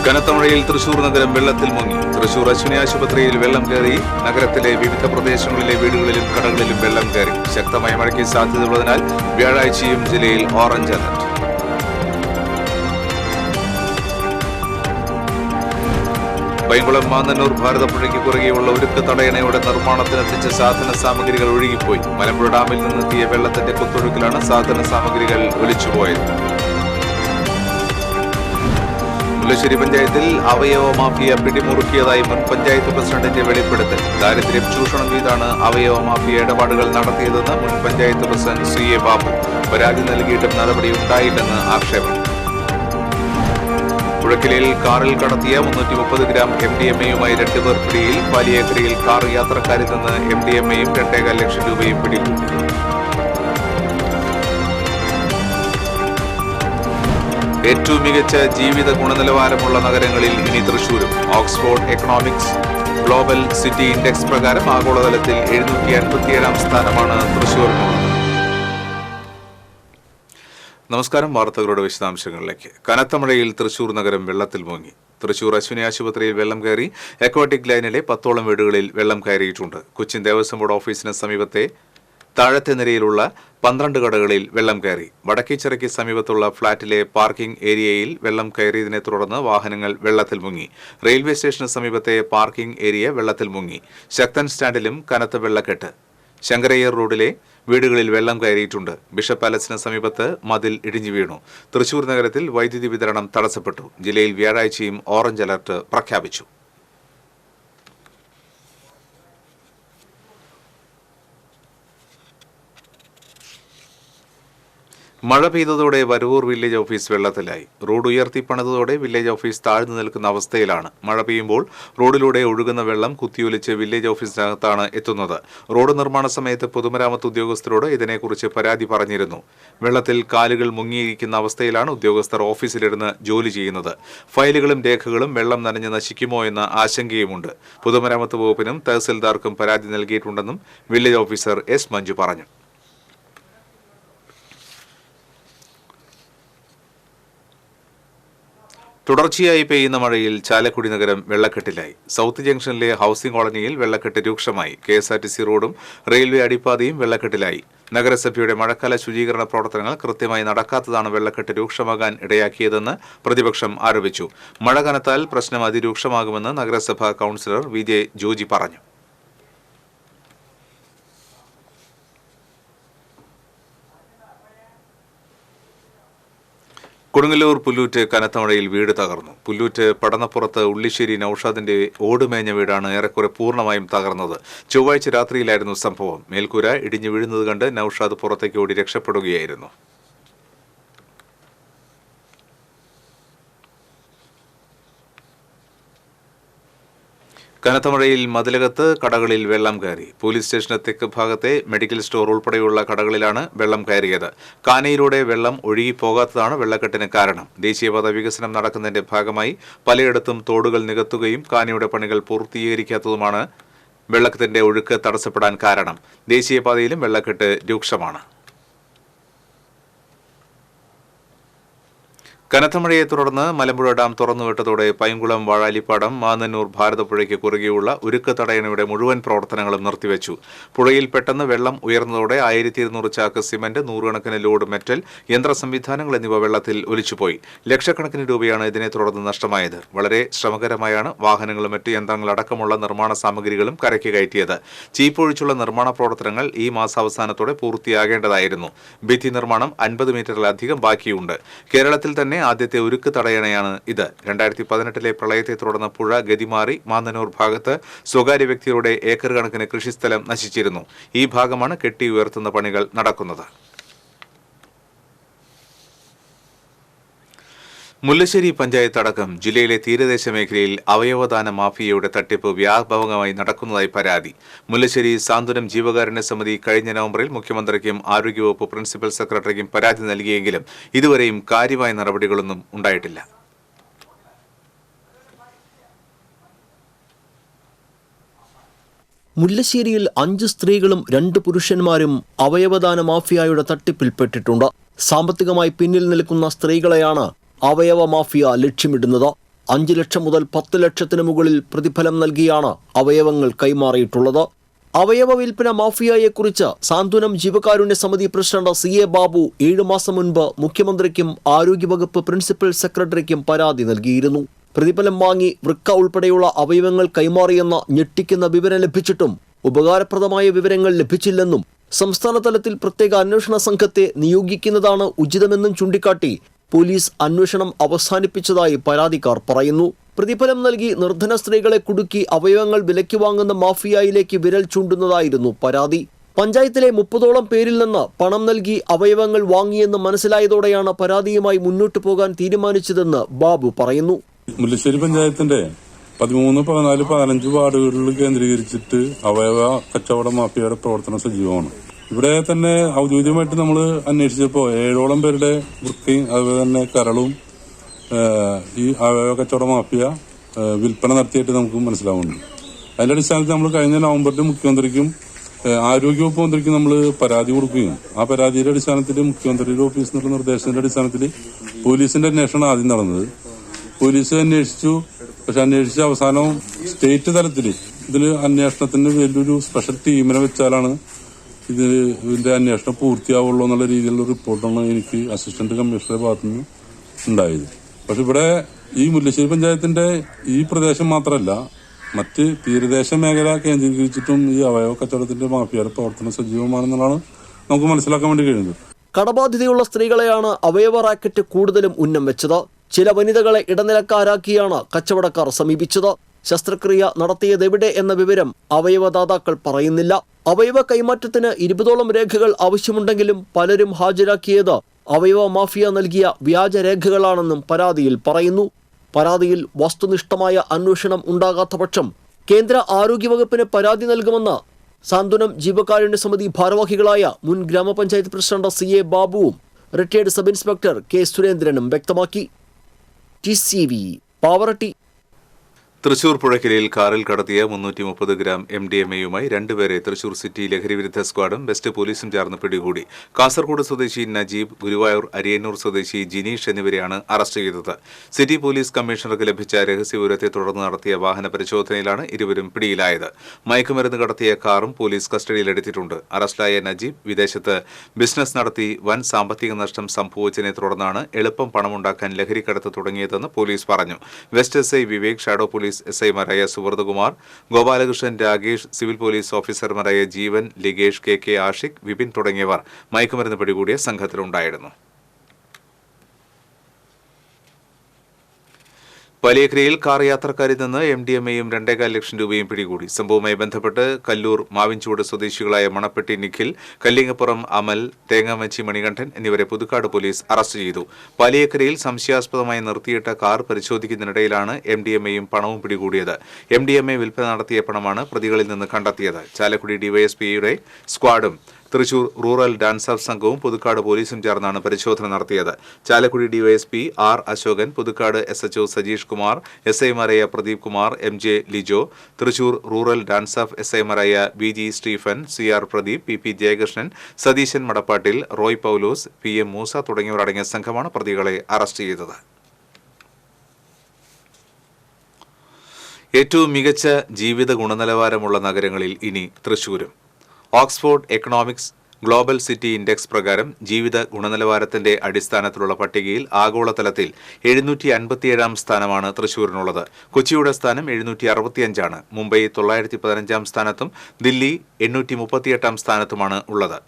കനത്ത മഴയിൽ തൃശൂർ നഗരം വെള്ളത്തിൽ മുങ്ങി. തൃശൂർ അശ്വിനി ആശുപത്രിയിൽ വെള്ളം കയറി. നഗരത്തിലെ വിവിധ പ്രദേശങ്ങളിലെ വീടുകളിലും കടകളിലും വെള്ളം കയറി. ശക്തമായ മഴയ്ക്ക് സാധ്യതയുള്ളതിനാൽ വ്യാഴാഴ്ചയും ജില്ലയിൽ ഓറഞ്ച് അലർട്ട്. പൈങ്കുളം മാന്നന്നൂർ ഭാരതപ്പുഴയ്ക്ക് കുറുകെയുള്ള ഉരുക്ക് തടയണയുടെ നിർമ്മാണത്തിനെത്തിച്ച സാധന സാമഗ്രികൾ ഒഴുകിപ്പോയി. മലമ്പുഴ ഡാമിൽ നിന്നെത്തിയ വെള്ളത്തിന്റെ കുത്തൊഴുക്കിലാണ് സാധന സാമഗ്രികൾ ഒലിച്ചുപോയത്. മുല്ലശ്ശേരി പഞ്ചായത്തിൽ അവയവ മാഫിയ പിടിമുറുക്കിയതായി മുൻ പഞ്ചായത്ത് പ്രസിഡന്റിന്റെ വെളിപ്പെടുത്തൽ. ദാരിദ്ര്യം ചൂഷണം ചെയ്താണ് അവയവ മാഫിയ ഇടപാടുകൾ നടത്തിയതെന്ന് മുൻ പഞ്ചായത്ത് പ്രസിഡന്റ് CA ബാബു. പരാതി നൽകിയിട്ടും നടപടി ഉണ്ടായില്ലെന്ന് ആക്ഷേപം. പുഴക്കിലയിൽ കാറിൽ കടത്തിയ 330 ഗ്രാം MDMA-യുമായി 2 പേർ പിടിയിൽ. പാലിയേക്കരയിൽ കാർ യാത്രക്കാരിൽ നിന്ന് MDMA-യും 2.25 ലക്ഷം രൂപയും പിടികൂടി. ഏറ്റവും മികച്ച ജീവിത ഗുണനിലവാരമുള്ള നഗരങ്ങളിൽ ഇനി തൃശൂരും. Oxford Economics global city index പ്രകാരം ആഗോളതലത്തിൽ 757-ാം സ്ഥാനമാണ് തൃശൂരിനുള്ളത്. നമസ്കാരം. വാർത്തകളുടെ വിശദാംശങ്ങളിലേക്ക്. കനത്ത മഴയിൽ തൃശൂർ നഗരം വെള്ളത്തിൽ മുങ്ങി. തൃശൂർ അശ്വിനി ആശുപത്രിയിൽ വെള്ളം കയറി. അക്വാട്ടിക് ലൈനിലെ 10ഓളം വീടുകളിൽ വെള്ളം കയറിയിട്ടുണ്ട്. കൊച്ചിൻ ദേവസ്വം ബോർഡ് ഓഫീസിന് സമീപത്തെ താഴത്തെ നിരയിലുള്ള 12 കടകളിൽ വെള്ളം കയറി. വടക്കേച്ചിറയ്ക്ക് സമീപത്തുള്ള ഫ്ളാറ്റിലെ പാർക്കിംഗ് ഏരിയയിൽ വെള്ളം കയറിയതിനെ തുടർന്ന് വാഹനങ്ങൾ വെള്ളത്തിൽ മുങ്ങി. റെയിൽവേ സ്റ്റേഷന് സമീപത്തെ പാർക്കിംഗ് ഏരിയ വെള്ളത്തിൽ മുങ്ങി. ശക്തൻ സ്റ്റാൻഡിലും കനത്ത വെള്ളക്കെട്ട്. ശങ്കരയ്യർ റോഡിലെ വീടുകളിൽ വെള്ളം കയറിയിട്ടുണ്ട്. ബിഷപ്പ് പാലസിന് സമീപത്ത് മതിൽ ഇടിഞ്ഞു വീണു. തൃശൂർ നഗരത്തിൽ വൈദ്യുതി വിതരണം തടസ്സപ്പെട്ടു. ജില്ലയിൽ വ്യാഴാഴ്ചയും ഓറഞ്ച് അലർട്ട് പ്രഖ്യാപിച്ചു. മഴ പെയ്തതോടെ വരവൂർ വില്ലേജ് ഓഫീസ് വെള്ളത്തിലായി. റോഡ് ഉയർത്തി പണിതതോടെ വില്ലേജ് ഓഫീസ് താഴ്ന്നു നിൽക്കുന്ന അവസ്ഥയിലാണ്. മഴ പെയ്യുമ്പോൾ റോഡിലൂടെ ഒഴുകുന്ന വെള്ളം കുത്തിയൊലിച്ച് വില്ലേജ് ഓഫീസിനകത്താണ് എത്തുന്നത്. റോഡ് നിർമ്മാണ സമയത്ത് പൊതുമരാമത്ത് ഉദ്യോഗസ്ഥരോട് ഇതിനെക്കുറിച്ച് പരാതി പറഞ്ഞിരുന്നു. വെള്ളത്തിൽ കാലുകൾ മുങ്ങിയിരിക്കുന്ന അവസ്ഥയിലാണ് ഉദ്യോഗസ്ഥർ ഓഫീസിലിരുന്ന് ജോലി ചെയ്യുന്നത്. ഫയലുകളും രേഖകളും വെള്ളം നനഞ്ഞ് നശിക്കുമോ എന്ന ആശങ്കയുമുണ്ട്. പൊതുമരാമത്ത് വകുപ്പിനും തഹസിൽദാർക്കും പരാതി നൽകിയിട്ടുണ്ടെന്നും വില്ലേജ് ഓഫീസർ S. മഞ്ജു പറഞ്ഞു. തുടർച്ചയായി പെയ്യുന്ന മഴയിൽ ചാലക്കുടി നഗരം വെള്ളക്കെട്ടിലായി. സൗത്ത് ജംഗ്ഷനിലെ ഹൌസിംഗ് കോളനിയിൽ വെള്ളക്കെട്ട് രൂക്ഷമായി. KSRTC റോഡും റെയിൽവേ അടിപ്പാതയും വെള്ളക്കെട്ടിലായി. നഗരസഭയുടെ മഴക്കാല ശുചീകരണ പ്രവർത്തനങ്ങൾ കൃത്യമായി നടക്കാത്തതാണ് വെള്ളക്കെട്ട് രൂക്ഷമാകാൻ ഇടയാക്കിയതെന്ന് പ്രതിപക്ഷം ആരോപിച്ചു. മഴ കനത്താൽ പ്രശ്നം അതിരൂക്ഷമാകുമെന്ന് നഗരസഭാ കൌൺസിലർ VJ ജോജി പറഞ്ഞു. കൊടുങ്ങല്ലൂർ പുല്ലൂറ്റ് കനത്ത മഴയിൽ വീട് തകർന്നു. പുല്ലൂറ്റ് പടന്നപ്പുറത്ത് ഉള്ളിശ്ശേരി നൌഷാദിന്റെ ഓടുമേഞ്ഞ വീടാണ് ഏറെക്കുറെ പൂർണ്ണമായും തകർന്നത്. ചൊവ്വാഴ്ച രാത്രിയിലായിരുന്നു സംഭവം. മേൽക്കൂര ഇടിഞ്ഞു വീഴുന്നത് കണ്ട് നൌഷാദ് പുറത്തേക്ക് ഓടി രക്ഷപ്പെടുകയായിരുന്നു. കനത്ത മഴയിൽ മതിലകത്ത് കടകളിൽ വെള്ളം കയറി. പോലീസ് സ്റ്റേഷന് തെക്ക് ഭാഗത്തെ മെഡിക്കൽ സ്റ്റോർ ഉൾപ്പെടെയുള്ള കടകളിലാണ് വെള്ളം കയറിയത്. കാനയിലൂടെ വെള്ളം ഒഴുകിപ്പോകാത്തതാണ് വെള്ളക്കെട്ടിന് കാരണം. ദേശീയപാത വികസനം നടക്കുന്നതിന്റെ ഭാഗമായി പലയിടത്തും തോടുകൾ നികത്തുകയും കാനയുടെ പണികൾ പൂർത്തീകരിക്കാത്തതുമാണ് വെള്ളത്തിന്റെ ഒഴുക്ക് തടസ്സപ്പെടാൻ കാരണം. ദേശീയപാതയിലും വെള്ളക്കെട്ട് രൂക്ഷമാണ്. കനത്ത മഴയെ തുടർന്ന് മലമ്പുഴ ഡാം തുറന്നുവിട്ടതോടെ പൈങ്കുളം വാഴാലിപ്പാടം മാന്നന്നൂർ ഭാരതപ്പുഴയ്ക്ക് കുറുകെയുള്ള ഉരുക്ക് തടയണയുടെ മുഴുവൻ പ്രവർത്തനങ്ങളും നിർത്തിവെച്ചു. പുഴയിൽ പെട്ടെന്ന് വെള്ളം ഉയർന്നതോടെ 1200 ചാക്ക് സിമന്റ്, 100 കണക്കിന് ലോഡ് മെറ്റൽ, യന്ത്ര സംവിധാനങ്ങൾ എന്നിവ വെള്ളത്തിൽ ഒലിച്ചുപോയി. ലക്ഷക്കണക്കിന് രൂപയാണ് ഇതിനെ തുടർന്ന് നഷ്ടമായത്. വളരെ ശ്രമകരമായാണ് വാഹനങ്ങളും മറ്റ് യന്ത്രങ്ങളടക്കമുള്ള നിർമ്മാണ സാമഗ്രികളും കരയ്ക്ക് കയറ്റിയത്. ചീപ്പൊഴിച്ചുള്ള നിർമ്മാണ പ്രവർത്തനങ്ങൾ ഈ മാസാവസാനത്തോടെ പൂർത്തിയാകേണ്ടതായിരുന്നു. ഭിത്തി നിർമ്മാണം 50 മീറ്ററിലധികം ബാക്കിയുണ്ട്. കേരളത്തിൽ തന്നെ ആദ്യത്തെ ഉരുക്ക് തടയണയാണ് ഇത്. 2018-ലെ പ്രളയത്തെ തുടർന്ന് പുഴ ഗതിമാറി മാന്നന്നൂർ ഭാഗത്ത് സ്വകാര്യ വ്യക്തികളുടെ ഏക്കർ കണക്കിന് കൃഷിസ്ഥലം നശിച്ചിരുന്നു. ഈ ഭാഗമാണ് കെട്ടി ഉയർത്തുന്ന പണികൾ നടക്കുന്നത്. മുല്ലശ്ശേരി പഞ്ചായത്ത് അടക്കം ജില്ലയിലെ തീരദേശ മേഖലയിൽ അവയവദാന മാഫിയയുടെ തട്ടിപ്പ് വ്യാപകമായി നടക്കുന്നതായി പരാതി. മുല്ലശ്ശേരി സാന്ത്വനം ജീവകാരുണ്യ സമിതി കഴിഞ്ഞ നവംബറിൽ മുഖ്യമന്ത്രിക്കും ആരോഗ്യവകുപ്പ് പ്രിൻസിപ്പൽ സെക്രട്ടറിക്കും പരാതി നൽകിയെങ്കിലും ഇതുവരെയും കാര്യമായ നടപടികളൊന്നും ഉണ്ടായിട്ടില്ല. മുല്ലശ്ശേരിയിൽ 5 സ്ത്രീകളും 2 പുരുഷന്മാരും അവയവദാന മാഫിയയുടെ തട്ടിപ്പിൽപ്പെട്ടിട്ടുണ്ട്. സാമ്പത്തികമായി പിന്നിൽ നിൽക്കുന്ന സ്ത്രീകളെയാണ് അവയവ മാഫിയ ലക്ഷ്യമിടുന്നത്. 5 ലക്ഷം മുതൽ 10 ലക്ഷത്തിന് മുകളിൽ പ്രതിഫലം നൽകിയാണ് അവയവങ്ങൾ കൈമാറിയിട്ടുള്ളത്. അവയവ വിൽപ്പന മാഫിയയെക്കുറിച്ച് സാന്ത്വനം ജീവകാരുണ്യ സമിതി പ്രസിഡന്റ് CA ബാബു 7 മാസം മുൻപ് മുഖ്യമന്ത്രിക്കും ആരോഗ്യവകുപ്പ് പ്രിൻസിപ്പൽ സെക്രട്ടറിക്കും പരാതി നൽകിയിരുന്നു. പ്രതിഫലം വാങ്ങി വൃക്ക ഉൾപ്പെടെയുള്ള അവയവങ്ങൾ കൈമാറിയെന്ന ഞെട്ടിക്കുന്ന വിവരം ലഭിച്ചിട്ടും ഉപകാരപ്രദമായ വിവരങ്ങൾ ലഭിച്ചില്ലെന്നും സംസ്ഥാന തലത്തിൽ പ്രത്യേക അന്വേഷണ സംഘത്തെ നിയോഗിക്കുന്നതാണ് ഉചിതമെന്നും ചൂണ്ടിക്കാട്ടി പോലീസ് അന്വേഷണം അവസാനിപ്പിച്ചതായി പരാതിക്കാർ പറയുന്നു. പ്രതിഫലം നൽകി നിർധന സ്ത്രീകളെ കുടുക്കി അവയവങ്ങൾ വിലയ്ക്ക് വാങ്ങുന്ന മാഫിയയിലേക്ക് വിരൽ ചൂണ്ടുന്നതായിരുന്നു പരാതി. പഞ്ചായത്തിലെ 30ഓളം പേരിൽ നിന്ന് പണം നൽകി അവയവങ്ങൾ വാങ്ങിയെന്ന് മനസ്സിലായതോടെയാണ് പരാതിയുമായി മുന്നോട്ടു പോകാൻ തീരുമാനിച്ചതെന്ന് ബാബു പറയുന്നു. മുല്ലശ്ശേരി പഞ്ചായത്തിന്റെ 13, 14, 15 വാർഡുകളിൽ കേന്ദ്രീകരിച്ചിട്ട് അവയവ കച്ചവട മാഫിയയുടെ പ്രവർത്തനം സജീവമാണ്. ഇവിടെ തന്നെ ഔദ്യോഗികമായിട്ട് നമ്മൾ അന്വേഷിച്ചപ്പോൾ 7ഓളം പേരുടെ വൃക്കയും അതുപോലെ തന്നെ കരളും ഈ അവയവ കച്ചവട മാഫിയ വിൽപ്പന നടത്തിയിട്ട് നമുക്ക് മനസ്സിലാവുന്നുണ്ട്. അതിന്റെ അടിസ്ഥാനത്തിൽ നമ്മൾ കഴിഞ്ഞ നവംബറിൽ മുഖ്യമന്ത്രിക്കും ആരോഗ്യവകുപ്പ് മന്ത്രിക്കും നമ്മൾ പരാതി കൊടുക്കുകയും ആ പരാതിയുടെ അടിസ്ഥാനത്തിൽ മുഖ്യമന്ത്രിയുടെ ഓഫീസിൽ നിന്നുള്ള നിർദ്ദേശത്തിന്റെ അടിസ്ഥാനത്തിൽ പോലീസിന്റെ അന്വേഷണം ആദ്യം നടന്നത്. പോലീസ് അന്വേഷിച്ചു. പക്ഷെ അന്വേഷിച്ച അവസാനം സ്റ്റേറ്റ് തലത്തിൽ ഇതിൽ അന്വേഷണത്തിന് വലിയൊരു സ്പെഷ്യൽ ടീമിനെ വെച്ചാലാണ് ഇതിന്റെ അന്വേഷണം പൂർത്തിയാവുള്ളൂ എന്നുള്ള രീതിയിലുള്ള റിപ്പോർട്ടാണ് എനിക്ക് അസിസ്റ്റന്റ് കമ്മീഷണറുടെ ഭാഗത്തുനിന്ന് ഉണ്ടായത്. പക്ഷെ ഇവിടെ ഈ മുല്ലശ്ശേരി പഞ്ചായത്തിന്റെ ഈ പ്രദേശം മാത്രമല്ല, മറ്റ് തീരദേശ മേഖല കേന്ദ്രീകരിച്ചിട്ടും ഈ അവയവ കച്ചവടത്തിന്റെ മാഫിയയുടെ പ്രവർത്തനം സജീവമാണെന്നുള്ളതാണ് നമുക്ക് മനസ്സിലാക്കാൻ വേണ്ടി കഴിയുന്നത്. കടബാധിതയുള്ള സ്ത്രീകളെയാണ് അവയവ റാക്കറ്റ് കൂടുതലും ഉന്നം വെച്ചത്. ചില വനിതകളെ ഇടനിലക്കാരാക്കിയാണ് കച്ചവടക്കാർ സമീപിച്ചത്. ശസ്ത്രക്രിയ നടത്തിയതെവിടെ എന്ന വിവരം അവയവദാതാക്കൾ പറയുന്നില്ല. അവയവ കൈമാറ്റത്തിന് 20ഓളം രേഖകൾ ആവശ്യമുണ്ടെങ്കിലും പലരും ഹാജരാക്കിയത് അവയവ മാഫിയ നൽകിയ വ്യാജരേഖകളാണെന്നും പരാതിയിൽ പറയുന്നു. പരാതിയിൽ വസ്തുനിഷ്ഠമായ അന്വേഷണം ഉണ്ടാകാത്ത പക്ഷം കേന്ദ്ര ആരോഗ്യവകുപ്പിന് പരാതി നൽകുമെന്ന് സാന്ത്വനം ജീവകാരുണ്യ സമിതി ഭാരവാഹികളായ മുൻ ഗ്രാമപഞ്ചായത്ത് പ്രസിഡന്റ് CA ബാബുവും റിട്ടയർഡ് സബ് ഇൻസ്പെക്ടർ K സുരേന്ദ്രനും വ്യക്തമാക്കി. TCV പാവറട്ടി. തൃശൂർ പുഴയ്ക്കരയിൽ കാറിൽ കടത്തിയ 330 ഗ്രാം MDMA-യുമായി രണ്ടുപേരെ തൃശൂർ സിറ്റി ലഹരിവിരുദ്ധ സ്ക്വാഡും വെസ്റ്റ് പോലീസും ചേർന്ന് പിടികൂടി. കാസർഗോഡ് സ്വദേശി നജീബ്, ഗുരുവായൂർ അരിയന്നൂർ സ്വദേശി ജിനീഷ് എന്നിവരെയാണ് അറസ്റ്റ് ചെയ്തത്. സിറ്റി പോലീസ് കമ്മീഷണർക്ക് ലഭിച്ച രഹസ്യവിവരത്തെ തുടർന്ന് നടത്തിയ വാഹന പരിശോധനയിലാണ് ഇരുവരും പിടിയിലായത്. മയക്കുമരുന്ന് കടത്തിയ കാറും പോലീസ് കസ്റ്റഡിയിലെടുത്തിട്ടുണ്ട്. അറസ്റ്റിലായ നജീബ് വിദേശത്ത് ബിസിനസ് നടത്തി വൻ സാമ്പത്തിക നഷ്ടം സംഭവിച്ചതിനെ തുടർന്നാണ് എളുപ്പം പണമുണ്ടാക്കാൻ ലഹരിക്കടത്ത് തുടങ്ങിയതെന്ന് പോലീസ് പറഞ്ഞു. West SI Vivek, shadow police SI-മാരായ സുവർദ്ധകുമാർ, ഗോപാലകൃഷ്ണൻ, രാകേഷ്, സിവിൽ പോലീസ് ഓഫീസർമാരായ ജീവൻ, ലിഗേഷ്, KK ആഷിഖ്, വിപിൻ തുടങ്ങിയവർ മയക്കുമരുന്ന് പിടികൂടിയ സംഘത്തിലുണ്ടായിരുന്നു. വലിയക്രയിൽ കാർ യാത്രക്കാരിൽ നിന്ന് MDMA-യും 2.25 ലക്ഷം രൂപയും പിടികൂടി. സംഭവവുമായി ബന്ധപ്പെട്ട് കല്ലൂർ മാവിൻചൂട് സ്വദേശികളായ മണപ്പെട്ടി നിഖിൽ, കല്ലിങ്ങപ്പുറം അമൽ, തേങ്ങാമച്ചി മണികണ്ഠൻ എന്നിവരെ പുതുക്കാട് പോലീസ് അറസ്റ്റ് ചെയ്തു. വലിയക്രയിൽ സംശയാസ്പദമായി നിർത്തിയിട്ട കാർ പരിശോധിക്കുന്നതിനിടയിലാണ് MDMA-യും പണവും പിടികൂടിയത്. MDMA വിൽപ്പന നടത്തിയ പണമാണ് പ്രതികളിൽ നിന്ന് കണ്ടെത്തിയത്. ചാലക്കുടി DYSP-യുടെ സ്ക്വാഡും തൃശൂർ റൂറൽ ഡാൻസ് ഓഫ് സംഘവും പുതുക്കാട് പോലീസും ചേർന്നാണ് പരിശോധന നടത്തിയത്. Chalakudy DYSP R Ashokan, Puthukkad SHO Sajeesh Kumar, SI-മാരായ Pradeep Kumar, MJ Lijo, Thrissur rural DANSAF SI-മാരായ BG Stephen, CR Pradeep, PP Jayakrishnan, Satheesan Madappattil, Roy Paulose, PM Moosa തുടങ്ങിയവർ അടങ്ങിയ സംഘമാണ് പ്രതികളെ അറസ്റ്റ് ചെയ്തത്. ഏറ്റവും മികച്ച ജീവിത ഗുണനിലവാരമുള്ള നഗരങ്ങളിൽ ഇനി തൃശൂരും. Oxford Economics global city index പ്രകാരം ജീവിത ഗുണനിലവാരത്തിന്റെ അടിസ്ഥാനത്തിലുള്ള പട്ടികയിൽ ആഗോളതലത്തിൽ 757-ാം സ്ഥാനമാണ് തൃശൂരിനുള്ളത്. കൊച്ചിയുടെ സ്ഥാനം 765-ആണ്. മുംബൈ 915-ാം സ്ഥാനത്തും ദില്ലി 838-ാം സ്ഥാനത്തുമാണ് ഉള്ളത്.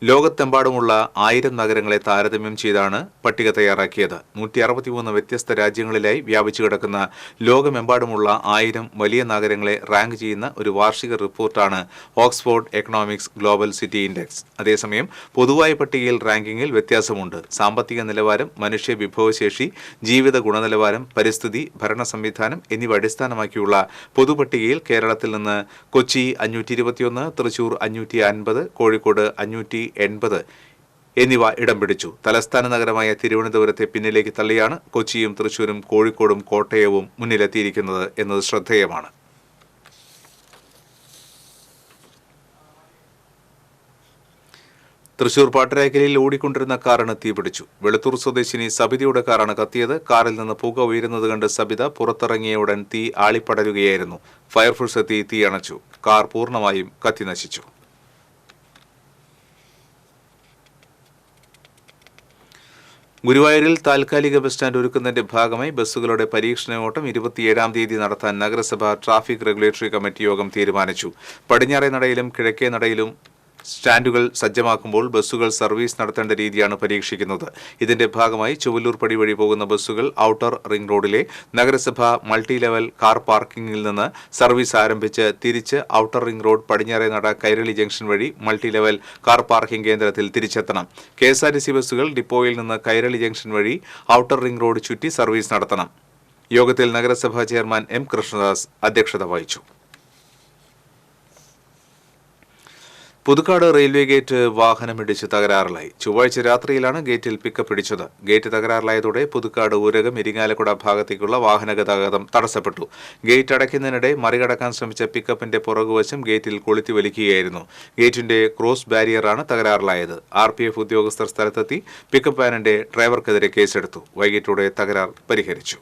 ലോകത്തെമ്പാടുമുള്ള 1000 നഗരങ്ങളെ താരതമ്യം ചെയ്താണ് പട്ടിക തയ്യാറാക്കിയത്. 163 വ്യത്യസ്ത രാജ്യങ്ങളിലായി വ്യാപിച്ചു കിടക്കുന്ന ലോകമെമ്പാടുമുള്ള 1000 വലിയ നഗരങ്ങളെ റാങ്ക് ചെയ്യുന്ന ഒരു വാർഷിക റിപ്പോർട്ടാണ് Oxford Economics global city index. അതേസമയം പൊതുവായ പട്ടികയിൽ റാങ്കിങ്ങിൽ വ്യത്യാസമുണ്ട്. സാമ്പത്തിക നിലവാരം, മനുഷ്യ വിഭവശേഷി, ജീവിത ഗുണനിലവാരം, പരിസ്ഥിതി, ഭരണ സംവിധാനം എന്നിവ അടിസ്ഥാനമാക്കിയുള്ള പൊതുപട്ടികയിൽ കേരളത്തിൽ നിന്ന് കൊച്ചി 521, തൃശൂർ 550, കോഴിക്കോട് 580 എന്നിവ ഇടം പിടിച്ചു. തലസ്ഥാന നഗരമായ തിരുവനന്തപുരത്തെ പിന്നിലേക്ക് തള്ളിയാണ് കൊച്ചിയും തൃശൂരും കോഴിക്കോടും കോട്ടയവും മുന്നിലെത്തിയിരിക്കുന്നത് എന്നത് ശ്രദ്ധേയമാണ്. തൃശൂർ പാട്ടരായ്ക്കലിൽ ഓടിക്കൊണ്ടിരുന്ന കാറിന് തീപിടിച്ചു. വെളുത്തൂർ സ്വദേശിനി സബിതയുടെ കാറാണ് കത്തിയത്. കാറിൽ നിന്ന് പുക ഉയരുന്നത് കണ്ട് സബിത പുറത്തിറങ്ങിയ ഉടൻ തീ ആളിപ്പടരുകയായിരുന്നു. ഫയർഫോഴ്സ് എത്തി തീ അണച്ചു. കാർ പൂർണ്ണമായും കത്തിനശിച്ചു. ഗുരുവായൂരിൽ താൽക്കാലിക ബസ് സ്റ്റാൻഡ് ഒരുക്കുന്നതിന്റെ ഭാഗമായി ബസ്സുകളുടെ പരീക്ഷണോട്ടം 27-ാം തീയതി നടത്താൻ നഗരസഭ ട്രാഫിക് റെഗുലേറ്ററി കമ്മിറ്റി യോഗം തീരുമാനിച്ചു. പടിഞ്ഞാറേ നടയിലും കിഴക്കേ നടയിലും സ്റ്റാൻഡുകൾ സജ്ജമാക്കുമ്പോൾ ബസ്സുകൾ സർവീസ് നടത്തേണ്ട രീതിയാണ് പരീക്ഷിക്കുന്നത്. ഇതിന്റെ ഭാഗമായി ചൊവ്വല്ലൂർ പടി വഴി പോകുന്ന ബസ്സുകൾ ഔട്ടർ റിംഗ് റോഡിലെ നഗരസഭ മൾട്ടി ലെവൽ കാർ പാർക്കിംഗിൽ നിന്ന് സർവീസ് ആരംഭിച്ച് തിരിച്ച് ഔട്ടർ റിംഗ് റോഡ് പടിഞ്ഞാറേ നട കൈരളി ജംഗ്ഷൻ വഴി മൾട്ടി ലെവൽ കാർ പാർക്കിംഗ് കേന്ദ്രത്തിൽ തിരിച്ചെത്തണം. KSRTC ബസ്സുകൾ ഡിപ്പോയിൽ നിന്ന് കൈരളി ജംഗ്ഷൻ വഴി ഔട്ടർ റിംഗ് റോഡ് ചുറ്റി സർവീസ് നടത്തണം. യോഗത്തിൽ നഗരസഭാ ചെയർമാൻ M. കൃഷ്ണദാസ് അധ്യക്ഷത വഹിച്ചു. പുതുക്കാട് റെയിൽവേ ഗേറ്റ് വാഹനമിടിച്ച് തകരാറിലായി. ചൊവ്വാഴ്ച രാത്രിയിലാണ് ഗേറ്റിൽ പിക്കപ്പ് ഇടിച്ചത്. ഗേറ്റ് തകരാറിലായതോടെ പുതുക്കാട് ഊരകം ഇരിങ്ങാലക്കുട ഭാഗത്തേക്കുള്ള വാഹന ഗതാഗതം തടസ്സപ്പെട്ടു. ഗേറ്റ് അടയ്ക്കുന്നതിനിടെ മറികടക്കാൻ ശ്രമിച്ച പിക്കപ്പിന്റെ പുറകുവശം ഗേറ്റിൽ കൊളുത്തി വലിക്കുകയായിരുന്നു. ഗേറ്റിന്റെ ക്രോസ് ബാരിയറാണ് തകരാറിലായത്. RPF ഉദ്യോഗസ്ഥർ സ്ഥലത്തെത്തി പിക്കപ്പ് വാനിന്റെ ഡ്രൈവർക്കെതിരെ കേസെടുത്തു. വൈകിട്ടോടെ തകരാർ പരിഹരിച്ചു.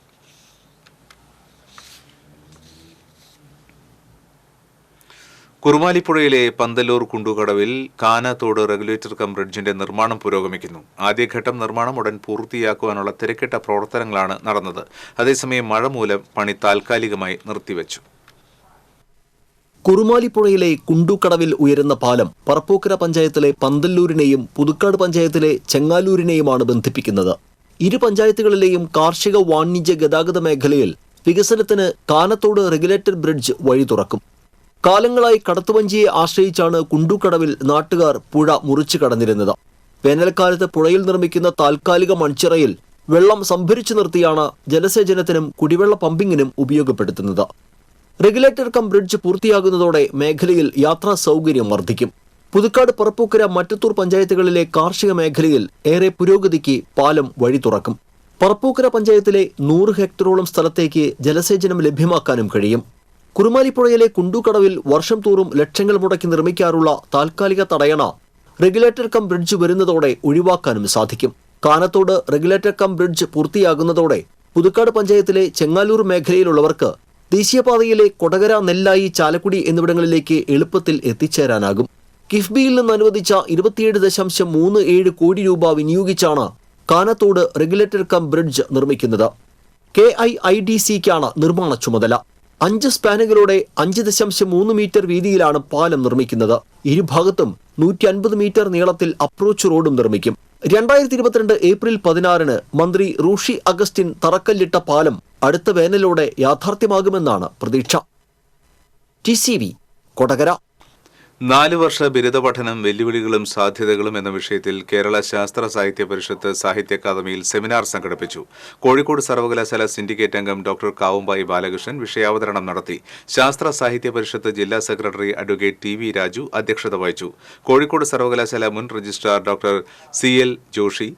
കുറുമാലിപ്പുഴയിലെ പന്തല്ലൂർ കുണ്ടുകടവിൽ കാനാത്തോട് റെഗുലേറ്റർ കം ബ്രിഡ്ജിന്റെ നിർമ്മാണം പുരോഗമിക്കുന്നു. ആദ്യഘട്ടം നിർമ്മാണം ഉടൻ പൂർത്തിയാക്കുവാനുള്ള തിരക്കിട്ട പ്രവർത്തനങ്ങളാണ് നടന്നത്. അതേസമയം മഴ മൂലം പണി താൽക്കാലികമായി നിർത്തിവച്ചു. കുറുമാലിപ്പുഴയിലെ കുണ്ടുകടവിൽ ഉയരുന്ന പാലം പറപ്പൂക്കര പഞ്ചായത്തിലെ പന്തല്ലൂരിനെയും പുതുക്കാട് പഞ്ചായത്തിലെ ചെങ്ങാലൂരിനെയുമാണ് ബന്ധിപ്പിക്കുന്നത്. ഇരു പഞ്ചായത്തുകളിലെയും കാർഷിക വാണിജ്യ ഗതാഗത മേഖലയിൽ വികസനത്തിന് കാനത്തോട് റെഗുലേറ്റർ ബ്രിഡ്ജ് വഴി തുറക്കും. കാലങ്ങളായി കടത്തുവഞ്ചിയെ ആശ്രയിച്ചാണ് കുണ്ടുകടവിൽ നാട്ടുകാർ പുഴ മുറിച്ചു കടന്നിരുന്നത്. വേനൽക്കാലത്ത് പുഴയിൽ നിർമ്മിക്കുന്ന താൽക്കാലിക മൺചിറയിൽ വെള്ളം സംഭരിച്ചു നിർത്തിയാണ് ജലസേചനത്തിനും കുടിവെള്ള പമ്പിങ്ങിനും ഉപയോഗപ്പെടുത്തുന്നത്. റെഗുലേറ്റർ കം ബ്രിഡ്ജ് പൂർത്തിയാകുന്നതോടെ മേഖലയിൽ യാത്രാ സൗകര്യം വർദ്ധിക്കും. പുതുക്കാട് പറപ്പൂക്കര മറ്റത്തൂർ പഞ്ചായത്തുകളിലെ കാർഷിക മേഖലയിൽ ഏറെ പുരോഗതിക്ക് പാലം വഴി തുറക്കും. പറപ്പൂക്കര പഞ്ചായത്തിലെ 100 ഹെക്ടറോളം സ്ഥലത്തേക്ക് ജലസേചനം ലഭ്യമാക്കാനും കഴിയും. കുറുമാലിപ്പുഴയിലെ കുണ്ടുകടവിൽ വർഷം തോറും ലക്ഷങ്ങൾ മുടക്കി നിർമ്മിക്കാറുള്ള താൽക്കാലിക തടയണ റെഗുലേറ്റർ കം ബ്രിഡ്ജ് വരുന്നതോടെ ഒഴിവാക്കാനും സാധിക്കും. Kanathodu regulator cum bridge പൂർത്തിയാകുന്നതോടെ Puthukkad പഞ്ചായത്തിലെ ചെങ്ങാലൂർ മേഖലയിലുള്ളവർക്ക് ദേശീയപാതയിലെ കൊടകര, നെല്ലായി, ചാലക്കുടി എന്നിവിടങ്ങളിലേക്ക് എളുപ്പത്തിൽ എത്തിച്ചേരാനാകും. കിഫ്ബിയിൽ നിന്ന് അനുവദിച്ച 27.37 കോടി രൂപ വിനിയോഗിച്ചാണ് കാനത്തോട് റെഗുലേറ്റർ കം ബ്രിഡ്ജ് നിർമ്മിക്കുന്നത്. KIIDCക്കാണ് നിർമ്മാണ ചുമതല. 5 സ്പാനുകളോടെ 5.3 മീറ്റർ വീതിയിലാണ് പാലം നിർമ്മിക്കുന്നത്. ഇരുഭാഗത്തും 150 മീറ്റർ നീളത്തിൽ അപ്രോച്ച് റോഡും നിർമ്മിക്കും. 2022 ഏപ്രിൽ 16 മന്ത്രി റൂഷി അഗസ്റ്റിൻ തറക്കല്ലിട്ട പാലം അടുത്ത വേനലോടെ യാഥാർത്ഥ്യമാകുമെന്നാണ് പ്രതീക്ഷ. TCV കൊടകര. 4 വർഷ ബിരുദ പഠനം വെല്ലുവിളികളും സാധ്യതകളും എന്ന വിഷയത്തിൽ കേരള ശാസ്ത്ര സാഹിത്യ പരിഷത്ത് സാഹിത്യ അക്കാദമിയിൽ സെമിനാർ സംഘടിപ്പിച്ചു. കോഴിക്കോട് സർവകലാശാല സിൻഡിക്കേറ്റ് അംഗം ഡോക്ടർ കാവുമ്പായി ബാലകൃഷ്ണൻ വിഷയാവതരണം നടത്തി. ശാസ്ത്ര സാഹിത്യ പരിഷത്ത് ജില്ലാ സെക്രട്ടറി അഡ്വക്കേറ്റ് TV രാജു അധ്യക്ഷത വഹിച്ചു. കോഴിക്കോട് സർവകലാശാല മുൻ registrar doctor CL Joshi,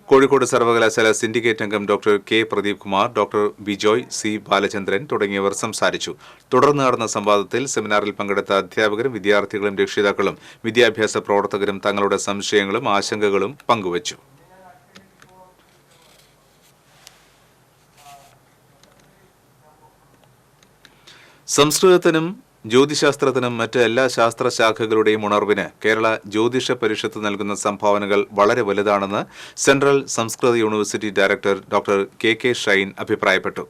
Kozhikode സർവകലാശാല സിൻഡിക്കേറ്റ് അംഗം doctor K Pradeep Kumar, doctor Bijoy C Balachandran തുടങ്ങിയവർ സംസാരിച്ചു. തുടർന്ന് നടന്ന സംവാദത്തിൽ സെമിനാറിൽ പങ്കെടുത്ത അധ്യാപകരും വിദ്യാർത്ഥികളും രക്ഷിതാക്കളും വിദ്യാഭ്യാസ പ്രവർത്തകരും തങ്ങളുടെ സംശയങ്ങളും ആശങ്കകളും പങ്കുവച്ചു. സംസ്കൃതത്തിനും ജ്യോതിശാസ്ത്രത്തിനും മറ്റ് എല്ലാ ശാസ്ത്രശാഖകളുടെയും ഉണർവിന് കേരള ജ്യോതിഷ പരിഷത്ത് നൽകുന്ന സംഭാവനകൾ വളരെ വലുതാണെന്ന് സെൻട്രൽ സംസ്കൃത university director doctor KK Shine അഭിപ്രായപ്പെട്ടു.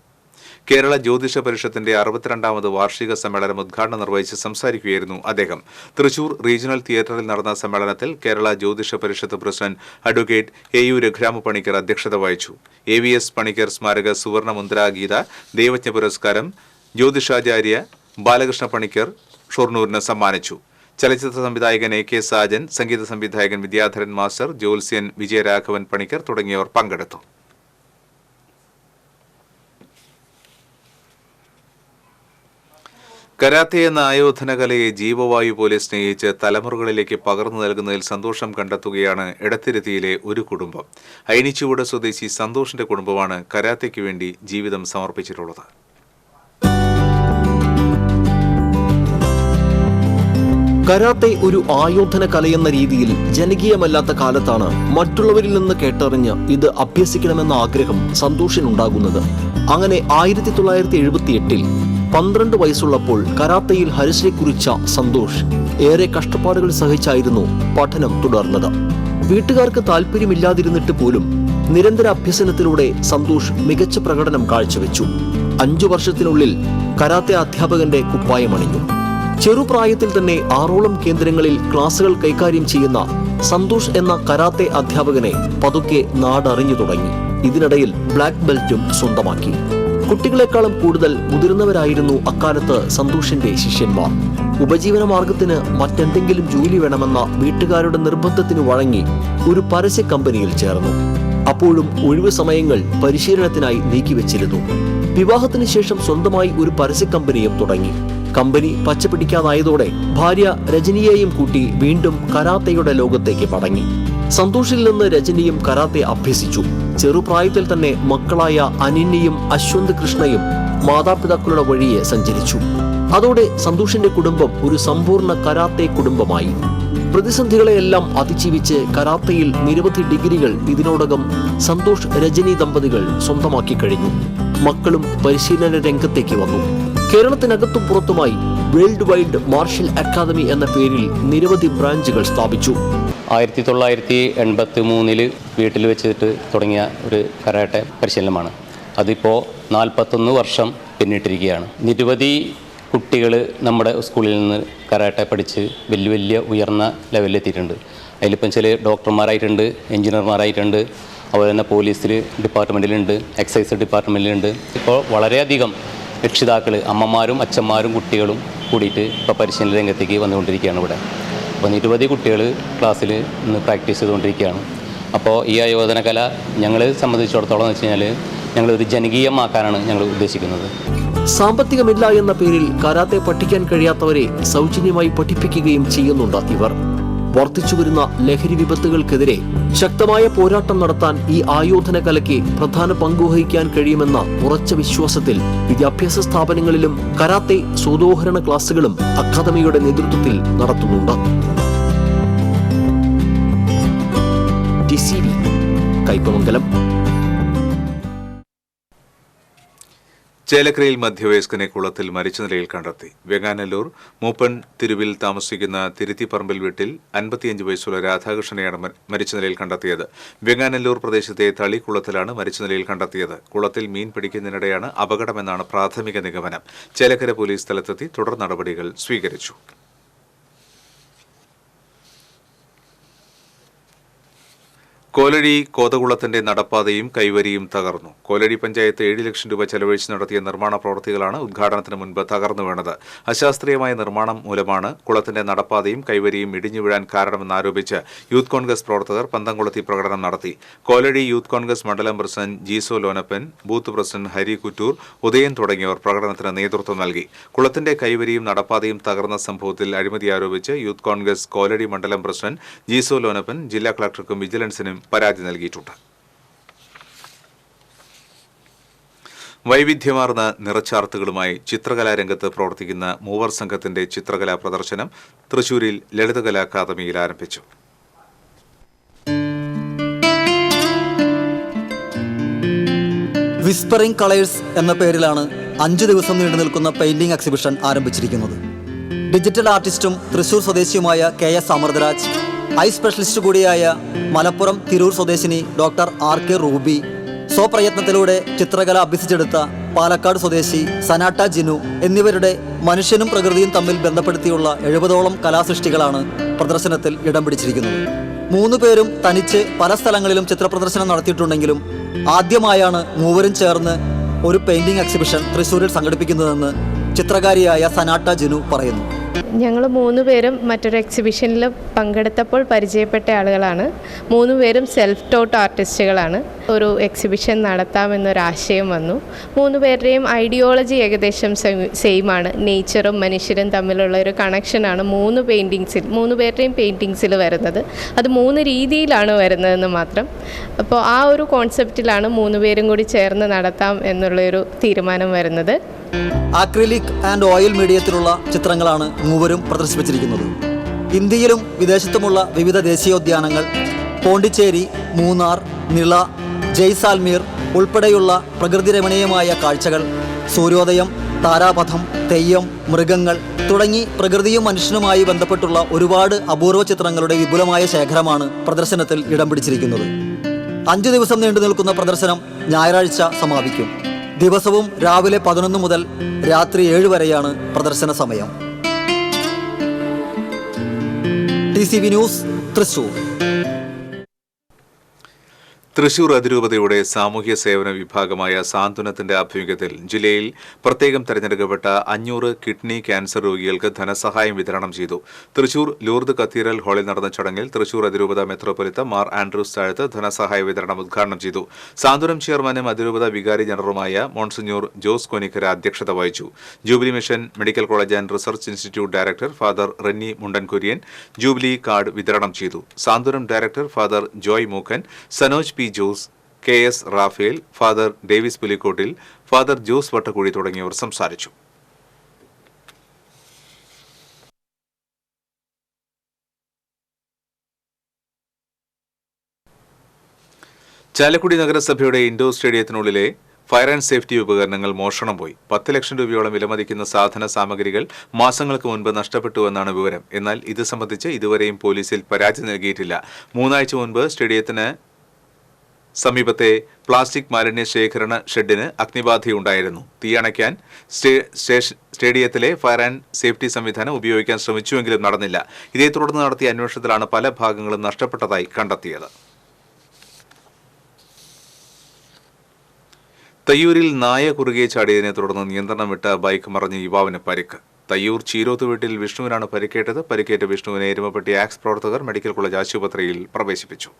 കേരള ജ്യോതിഷ പരിഷത്തിന്റെ 62ാമത് വാർഷിക സമ്മേളനം ഉദ്ഘാടനം നിർവഹിച്ച് സംസാരിക്കുകയായിരുന്നു അദ്ദേഹം. തൃശൂർ റീജിയണൽ തിയേറ്ററിൽ നടന്ന സമ്മേളനത്തിൽ Kerala Jyothisha Parishad president advocate AU Raghurama Panicker അധ്യക്ഷത വഹിച്ചു. AVS പണിക്കർ സ്മാരക സുവർണ മുദ്രാഗീത ദൈവജ്ഞ പുരസ്കാരം ജ്യോതിഷാചാര്യ ബാലകൃഷ്ണ പണിക്കർ ഷൊർണൂരിന് സമ്മാനിച്ചു. ചലച്ചിത്ര സംവിധായകൻ AK സാജൻ, സംഗീത സംവിധായകൻ വിദ്യാധരൻ മാസ്റ്റർ, ജ്യോത്സ്യൻ വിജയരാഘവൻ പണിക്കർ തുടങ്ങിയവർ പങ്കെടുത്തു. കരാത്തെ എന്ന ആയോധന കലയെ ജീവവായു പോലെ സ്നേഹിച്ച് തലമുറകളിലേക്ക് പകർന്നു നൽകുന്നതിൽ സന്തോഷം കണ്ടെത്തുകയാണ് എടത്തിരുത്തിയിലെ ഒരു കുടുംബം. അയനിച്ചുവട് സ്വദേശി സന്തോഷിന്റെ കുടുംബമാണ് കരാത്തയ്ക്ക് വേണ്ടി ജീവിതം സമർപ്പിച്ചിട്ടുള്ളത്. കരാത്തെ ഒരു ആയോധന കലയെന്ന രീതിയിൽ ജനകീയമല്ലാത്ത കാലത്താണ് മറ്റുള്ളവരിൽ നിന്ന് കേട്ടറിഞ്ഞ് ഇത് അഭ്യസിക്കണമെന്ന ആഗ്രഹം സന്തോഷിനുണ്ടാകുന്നത്. അങ്ങനെ 1978 12 വയസ്സുള്ളപ്പോൾ കരാത്തയിൽ ഹരിശ്രീ കുറിച്ച സന്തോഷ് ഏറെ കഷ്ടപ്പാടുകൾ സഹിച്ചായിരുന്നു പഠനം തുടർന്നത്. വീട്ടുകാർക്ക് താല്പര്യമില്ലാതിരുന്നിട്ട് പോലും നിരന്തര അഭ്യസനത്തിലൂടെ സന്തോഷ് മികച്ച പ്രകടനം കാഴ്ചവെച്ചു. 5 വർഷത്തിനുള്ളിൽ കരാത്തെ അധ്യാപകന്റെ കുപ്പായമണിഞ്ഞു. ചെറുപ്രായത്തിൽ തന്നെ 6ഓളം കേന്ദ്രങ്ങളിൽ ക്ലാസുകൾ കൈകാര്യം ചെയ്യുന്ന സന്തോഷ് എന്ന കരാത്തെ അധ്യാപകനെ പതുക്കെ നാടറിഞ്ഞു തുടങ്ങി. ഇതിനിടയിൽ ബ്ലാക്ക് ബെൽറ്റും സ്വന്തമാക്കി. കുട്ടികളെക്കാളും കൂടുതൽ മുതിർന്നവരായിരുന്നു അക്കാലത്ത് സന്തോഷിന്റെ ശിഷ്യന്മാർ. ഉപജീവന മാർഗത്തിന് മറ്റെന്തെങ്കിലും ജോലി വേണമെന്ന വീട്ടുകാരുടെ നിർബന്ധത്തിന് വഴങ്ങി ഒരു പരസ്യ കമ്പനിയിൽ ചേർന്നു. അപ്പോഴും ഒഴിവു സമയങ്ങൾ പരിശീലനത്തിനായി നീക്കിവെച്ചിരുന്നു. വിവാഹത്തിന് ശേഷം സ്വന്തമായി ഒരു പരസ്യ കമ്പനിയും തുടങ്ങി. കമ്പനി പച്ചപിടിക്കാതായതോടെ ഭാര്യ രജനിയെയും കൂട്ടി വീണ്ടും കരാത്തയുടെ ലോകത്തേക്ക് മടങ്ങി. സന്തോഷിൽ നിന്ന് രജനിയും കരാത്തെ അഭ്യസിച്ചു. ചെറുപ്രായത്തിൽ തന്നെ മക്കളായ അനിന്യയും അശ്വന്ത് കൃഷ്ണയും മാതാപിതാക്കളുടെ വഴിയെ സഞ്ചരിച്ചു. അതോടെ സന്തോഷിന്റെ കുടുംബം ഒരു സമ്പൂർണ്ണ കരാത്തെ കുടുംബമായി. പ്രതിസന്ധികളെയെല്ലാം അതിജീവിച്ച് കരാത്തയിൽ നിരവധി ഡിഗ്രികൾ ഇതിനോടകം സന്തോഷ് രജനി ദമ്പതികൾ സ്വന്തമാക്കി കഴിഞ്ഞു. മക്കളും പരിശീലന രംഗത്തേക്ക് വന്നു. കേരളത്തിനകത്തും പുറത്തുമായി വേൾഡ് വൈഡ് മാർഷൽ അക്കാദമി എന്ന പേരിൽ നിരവധി ബ്രാഞ്ചുകൾ സ്ഥാപിച്ചു. 1983 വീട്ടിൽ വെച്ചിട്ട് തുടങ്ങിയ ഒരു കരാട്ടെ പരിശീലനമാണ്. അതിപ്പോൾ 41 വർഷം പിന്നിട്ടിരിക്കുകയാണ്. നിരവധി കുട്ടികൾ നമ്മുടെ സ്കൂളിൽ നിന്ന് കരാട്ടെ പഠിച്ച് വലിയ ഉയർന്ന ലെവലിലെത്തിയിട്ടുണ്ട്. അതിലിപ്പം ചില ഡോക്ടർമാരായിട്ടുണ്ട്, എഞ്ചിനീയർമാരായിട്ടുണ്ട്, അതുപോലെ തന്നെ പോലീസിൽ ഡിപ്പാർട്ട്മെൻറ്റിലുണ്ട്, എക്സൈസ് ഡിപ്പാർട്ട്മെൻറ്റിലുണ്ട്. ഇപ്പോൾ വളരെയധികം രക്ഷിതാക്കൾ, അമ്മമാരും അച്ഛന്മാരും കുട്ടികളും കൂടിയിട്ട് ഇപ്പോൾ പരിശീലന രംഗത്തേക്ക് വന്നുകൊണ്ടിരിക്കുകയാണ് ഇവിടെ. അപ്പോൾ നിരവധി കുട്ടികൾ ക്ലാസ്സിൽ ഇന്ന് പ്രാക്ടീസ് ചെയ്തുകൊണ്ടിരിക്കുകയാണ്. അപ്പോൾ ഈ ആയോധന കല ഞങ്ങളെ സംബന്ധിച്ചിടത്തോളം എന്ന് വെച്ച് കഴിഞ്ഞാൽ ഞങ്ങളൊരു ജനകീയമാക്കാനാണ് ഞങ്ങൾ ഉദ്ദേശിക്കുന്നത്. സാമ്പത്തികമില്ല എന്ന പേരിൽ കരാത്തെ പഠിക്കാൻ കഴിയാത്തവരെ സൗജന്യമായി പഠിപ്പിക്കുകയും ചെയ്യുന്നുണ്ട് ഇവർ. വർദ്ധിച്ചുവരുന്ന ലഹരി വിപത്തുകൾക്കെതിരെ ശക്തമായ പോരാട്ടം നടത്താൻ ഈ ആയോധന കലയ്ക്ക് പ്രധാന പങ്കുവഹിക്കാൻ കഴിയുമെന്ന ഉറച്ച വിശ്വാസത്തിൽ വിദ്യാഭ്യാസ സ്ഥാപനങ്ങളിലും കരാത്തെ സ്വതോഹരണ ക്ലാസുകളും അക്കാദമിയുടെ നേതൃത്വത്തിൽ നടത്തുന്നുണ്ട്. TCV കയ്പമംഗലം. ചേലക്കരയിൽ മധ്യവയസ്കനെ കുളത്തിൽ മരിച്ച നിലയിൽ കണ്ടെത്തി. വെങ്ങാനല്ലൂർ മൂപ്പൻ തിരുവിൽ താമസിക്കുന്ന തിരുത്തിപ്പറമ്പിൽ വീട്ടിൽ 55 വയസ്സുള്ള രാധാകൃഷ്ണനെയാണ് മരിച്ച നിലയിൽ കണ്ടെത്തിയത്. വെങ്ങാനല്ലൂർ പ്രദേശത്തെ തളിക്കുളത്തിലാണ് മരിച്ച നിലയിൽ കണ്ടെത്തിയത്. കുളത്തിൽ മീൻ പിടിക്കുന്നതിനിടെയാണ് അപകടമെന്നാണ് പ്രാഥമിക നിഗമനം. ചേലക്കര പോലീസ് സ്ഥലത്തെത്തി തുടർ നടപടികൾ സ്വീകരിച്ചു. കോലഴി കോതകുളത്തിന്റെ നടപ്പാതയും കൈവരിയും തകർന്നു. കോലഴി പഞ്ചായത്ത് 7 ലക്ഷം രൂപ ചെലവഴിച്ച് നടത്തിയ നിർമ്മാണ പ്രവൃത്തികളാണ് ഉദ്ഘാടനത്തിന് മുൻപ് തകർന്നു വീണത്. അശാസ്ത്രീയമായ നിർമ്മാണം മൂലമാണ് കുളത്തിന്റെ നടപ്പാതയും കൈവരിയും ഇടിഞ്ഞു വീഴാൻ കാരണമെന്നാരോപിച്ച് യൂത്ത് കോൺഗ്രസ് പ്രവർത്തകർ പന്തംകുളത്തി പ്രകടനം നടത്തി. കോലഴി യൂത്ത് കോൺഗ്രസ് മണ്ഡലം president Jeeso Lonappan, booth president Hari Kuttur, Udayan തുടങ്ങിയവർ പ്രകടനത്തിന് നേതൃത്വം നൽകി. കുളത്തിന്റെ കൈവരിയും നടപ്പാതയും തകർന്ന സംഭവത്തിൽ അഴിമതി ആരോപിച്ച് യൂത്ത് കോൺഗ്രസ് കോലഴി മണ്ഡലം പ്രസിഡന്റ് ജീസോ ലോനപ്പൻ ജില്ലാ കളക്ടർക്കും വിജിലൻസിനും പരാതി നൽകിയിട്ടുണ്ട്. വൈവിധ്യമാർന്ന നിറച്ചാർത്തുകളുമായി ചിത്രകലാരംഗത്ത് പ്രവർത്തിക്കുന്ന മൂവർ സംഘത്തിന്റെ ചിത്രകലാ പ്രദർശനം തൃശൂരിൽ ലളിതകലാ അക്കാദമിയിൽ ആരംഭിച്ചു. വിസ്പറിംഗ് കളേഴ്സ് എന്ന പേരിലാണ് 5 ദിവസം നീണ്ടു നിൽക്കുന്ന പെയിന്റിംഗ് എക്സിബിഷൻ ആരംഭിച്ചിരിക്കുന്നത്. ഡിജിറ്റൽ ആർട്ടിസ്റ്റും തൃശൂർ സ്വദേശിയുമായ KS അമൃതരാജ്, ഐ സ്പെഷ്യലിസ്റ്റ് കൂടിയായ മലപ്പുറം തിരൂർ സ്വദേശിനി ഡോക്ടർ RK റൂബി, സ്വപ്രയത്നത്തിലൂടെ ചിത്രകല അഭ്യസിച്ചെടുത്ത പാലക്കാട് സ്വദേശി സനാട്ട ജിനു എന്നിവരുടെ മനുഷ്യനും പ്രകൃതിയും തമ്മിൽ ബന്ധപ്പെടുത്തിയുള്ള 70ഓളം കലാസൃഷ്ടികളാണ് പ്രദർശനത്തിൽ ഇടം പിടിച്ചിരിക്കുന്നത്. 3 പേരും തനിച്ച് പല സ്ഥലങ്ങളിലും ചിത്രപ്രദർശനം നടത്തിയിട്ടുണ്ടെങ്കിലും ആദ്യമായാണ് മൂവരും ചേർന്ന് ഒരു പെയിന്റിംഗ് എക്സിബിഷൻ തൃശ്ശൂരിൽ സംഘടിപ്പിക്കുന്നതെന്ന് ചിത്രകാരിയായ സനാട്ട ജിനു പറയുന്നു. ഞങ്ങൾ 3 പേരും മറ്റൊരു എക്സിബിഷനിൽ പങ്കെടുത്തപ്പോൾ പരിചയപ്പെട്ട ആളുകളാണ്. 3 പേരും സെൽഫ് ടോട്ട് ആർട്ടിസ്റ്റുകളാണ്. ഒരു എക്സിബിഷൻ നടത്താമെന്നൊരാശയം വന്നു. 3 പേരുടെയും ഐഡിയോളജി ഏകദേശം സെയിമാണ്. നേച്ചറും മനുഷ്യരും തമ്മിലുള്ള ഒരു കണക്ഷനാണ് 3 പേരുടെയും പെയിൻറ്റിങ്സിൽ വരുന്നത്. അത് 3 രീതിയിലാണ് വരുന്നതെന്ന് മാത്രം. അപ്പോൾ ആ ഒരു കോൺസെപ്റ്റിലാണ് 3 പേരും കൂടി ചേർന്ന് നടത്താം എന്നുള്ളൊരു തീരുമാനം വരുന്നത്. ആക്രിലിക് ആൻഡ് ഓയിൽ മീഡിയത്തിലുള്ള ചിത്രങ്ങളാണ് മൂവരും പ്രദർശിപ്പിച്ചിരിക്കുന്നത്. ഇന്ത്യയിലും വിദേശത്തുമുള്ള വിവിധ ദേശീയോദ്യാനങ്ങൾ, പോണ്ടിച്ചേരി, മൂന്നാർ, നിള, ജയ്സാൽമീർ ഉൾപ്പെടെയുള്ള പ്രകൃതിരമണീയമായ കാഴ്ചകൾ, സൂര്യോദയം, താരാപഥം, തെയ്യം, മൃഗങ്ങൾ തുടങ്ങി പ്രകൃതിയും മനുഷ്യനുമായി ബന്ധപ്പെട്ടുള്ള ഒരുപാട് അപൂർവ ചിത്രങ്ങളുടെ വിപുലമായ ശേഖരമാണ് പ്രദർശനത്തിൽ ഇടം പിടിച്ചിരിക്കുന്നത്. 5 ദിവസം നീണ്ടു നിൽക്കുന്ന പ്രദർശനം ഞായറാഴ്ച സമാപിക്കും. ദിവസവും രാവിലെ 11 മുതൽ രാത്രി 7 വരെയാണ് പ്രദർശന സമയം. TCV news, Thrissur. തൃശൂർ അതിരൂപതയുടെ സാമൂഹ്യ സേവന വിഭാഗമായ സാന്ത്വനത്തിന്റെ ആഭിമുഖ്യത്തിൽ ജില്ലയിൽ പ്രത്യേകം തെരഞ്ഞെടുക്കപ്പെട്ട 500 കിഡ്നി ക്യാൻസർ രോഗികൾക്ക് ധനസഹായം വിതരണം ചെയ്തു. തൃശൂർ ലൂർദ് കത്തീഡ്രൽ ഹാളിൽ നടന്ന ചടങ്ങിൽ തൃശൂർ അതിരൂപത മെത്രോപൊലിത്ത മാർ ആൻഡ്രൂസ് താഴത്ത് ധനസഹായ വിതരണം ഉദ്ഘാടനം ചെയ്തു. സാന്ത്വനം ചെയർമാനും അതിരൂപത വികാരി ജനറലുമായ മോൺസിഞ്ഞൂർ ജോസ് കോനിക്കര അധ്യക്ഷത വഹിച്ചു. Jubilee mission medical college and research institute director father Renny Mundankurian jubilee card വിതരണം ചെയ്തു. സാന്ത്വനം director father Joy Mookkan, Sanoj P Jose, KS Raphael, father Davis Pulikkottil, father Jose Vattakuzhi തുടങ്ങിയവർ സംസാരിച്ചു. ചാലക്കുടി നഗരസഭയുടെ ഇൻഡോർ സ്റ്റേഡിയത്തിനുള്ളിലെ ഫയർ ആൻഡ് സേഫ്റ്റി ഉപകരണങ്ങൾ മോഷണം പോയി. 10 ലക്ഷം രൂപയോളം വിലമതിക്കുന്ന സാധന സാമഗ്രികൾ മാസങ്ങൾക്ക് മുൻപ് നഷ്ടപ്പെട്ടുവെന്നാണ് വിവരം. എന്നാൽ ഇത് സംബന്ധിച്ച് ഇതുവരെയും പോലീസിൽ പരാതി നൽകിയിട്ടില്ല. 3 ആഴ്ച മുൻപ് സ്റ്റേഡിയത്തിന് സമീപത്തെ പ്ലാസ്റ്റിക് മാലിന്യ ശേഖരണ ഷെഡിന് അഗ്നിബാധയുണ്ടായിരുന്നു. തീയണയ്ക്കാൻ സ്റ്റേഡിയത്തിലെ ഫയർ ആൻഡ് സേഫ്റ്റി സംവിധാനം ഉപയോഗിക്കാൻ ശ്രമിച്ചുവെങ്കിലും നടന്നില്ല. ഇതേ തുടർന്ന് നടത്തിയ അന്വേഷണത്തിലാണ് പല ഭാഗങ്ങളും നഷ്ടപ്പെട്ടതായി കണ്ടെത്തിയത്. തയ്യൂരിൽ നായ കുറുകെ ചാടിയതിനെ തുടർന്ന് നിയന്ത്രണം വിട്ട ബൈക്ക് മറിഞ്ഞ് യുവാവിന് പരിക്ക്. തയ്യൂർ ചീരോത്ത് വീട്ടിൽ വിഷ്ണുവിനാണ് പരിക്കേറ്റത്. പരിക്കേറ്റ വിഷ്ണുവിനെ എരുമപ്പെട്ടി ആക്സ് പ്രവർത്തകർ മെഡിക്കൽ കോളേജ് ആശുപത്രിയിൽ പ്രവേശിപ്പിച്ചു.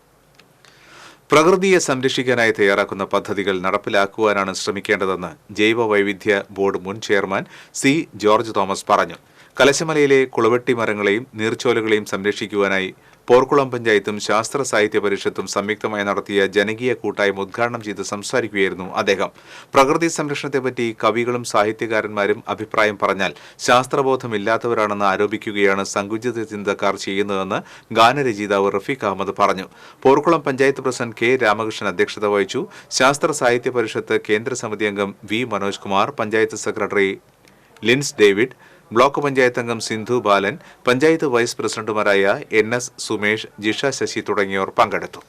പ്രകൃതിയെ സംരക്ഷിക്കാനായി തയ്യാറാക്കുന്ന പദ്ധതികൾ നടപ്പിലാക്കുവാനാണ് ശ്രമിക്കേണ്ടതെന്ന് ജൈവ വൈവിധ്യ ബോർഡ് മുൻ ചെയർമാൻ C. ജോർജ് തോമസ് പറഞ്ഞു. കലശമലയിലെ കുളവെട്ടി മരങ്ങളെയും നീർച്ചോലകളെയും സംരക്ഷിക്കുവാനായി പോർക്കുളം പഞ്ചായത്തും ശാസ്ത്ര സാഹിത്യ പരിഷത്തും സംയുക്തമായി നടത്തിയ ജനകീയ കൂട്ടായ്മ ഉദ്ഘാടനം ചെയ്ത് സംസാരിക്കുകയായിരുന്നു അദ്ദേഹം. പ്രകൃതി സംരക്ഷണത്തെപ്പറ്റി കവികളും സാഹിത്യകാരന്മാരും അഭിപ്രായം പറഞ്ഞാൽ ശാസ്ത്രബോധമില്ലാത്തവരാണെന്ന് ആരോപിക്കുകയാണ് സങ്കുചിത ചിന്തക്കാർ ചെയ്യുന്നതെന്ന് ഗാനരചയിതാവ് റഫീഖ് അഹമ്മദ് പറഞ്ഞു. Porkulam panchayat president K. രാമകൃഷ്ണൻ അധ്യക്ഷത വഹിച്ചു. ശാസ്ത്ര സാഹിത്യ പരിഷത്ത് കേന്ദ്ര സമിതി അംഗം V. മനോജ് കുമാർ, പഞ്ചായത്ത് സെക്രട്ടറി ലിൻസ് ഡേവിഡ്, ബ്ലോക്ക് പഞ്ചായത്ത് അംഗം സിന്ധു ബാലൻ, പഞ്ചായത്ത് വൈസ് പ്രസിഡന്റുമാരായ NS സുമേഷ്, ജിഷ ശശി തുടങ്ങിയവർ പങ്കെടുത്തു.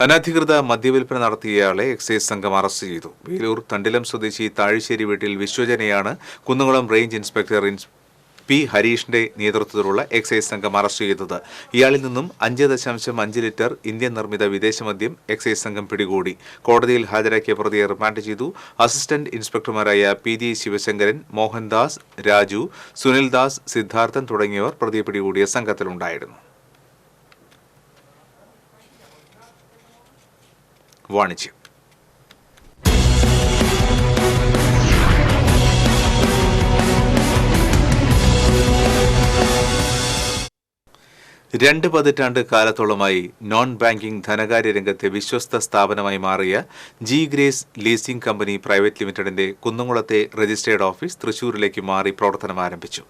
അനധികൃത മദ്യവിൽപ്പന നടത്തിയയാളെ എക്സൈസ് സംഘം അറസ്റ്റ് ചെയ്തു. വേലൂർ തണ്ടിലം സ്വദേശി താഴിശ്ശേരി വീട്ടിൽ വിശ്വജനെയാണ് കുന്നംകുളം റേഞ്ച് ഇൻസ്പെക്ടർ P. ഹരീഷിന്റെ നേതൃത്വത്തിലുള്ള എക്സൈസ് സംഘം അറസ്റ്റ് ചെയ്തത്. ഇയാളിൽ നിന്നും 5.5 ലിറ്റർ ഇന്ത്യൻ നിർമ്മിത വിദേശമദ്യം എക്സൈസ് സംഘം പിടികൂടി. കോടതിയിൽ ഹാജരാക്കിയ പ്രതിയെ റിമാൻഡ് ചെയ്തു. അസിസ്റ്റന്റ് ഇൻസ്പെക്ടർമാരായ PD ശിവശങ്കരൻ, മോഹൻദാസ്, രാജു, സുനിൽദാസ്, സിദ്ധാർത്ഥൻ തുടങ്ങിയവർ പ്രതിയെ പിടികൂടിയ സംഘത്തിലുണ്ടായിരുന്നു. വാണിജ്യം. രണ്ട് പതിറ്റാണ്ട് കാലത്തോളമായി നോൺ ബാങ്കിംഗ് ധനകാര്യ രംഗത്തെ വിശ്വസ്ത സ്ഥാപനമായി മാറിയ G Grace leasing company private ലിമിറ്റഡിന്റെ കുന്നംകുളത്തെ രജിസ്ട്രേഡ് ഓഫീസ് തൃശൂരിലേക്ക് മാറി പ്രവർത്തനം ആരംഭിച്ചു.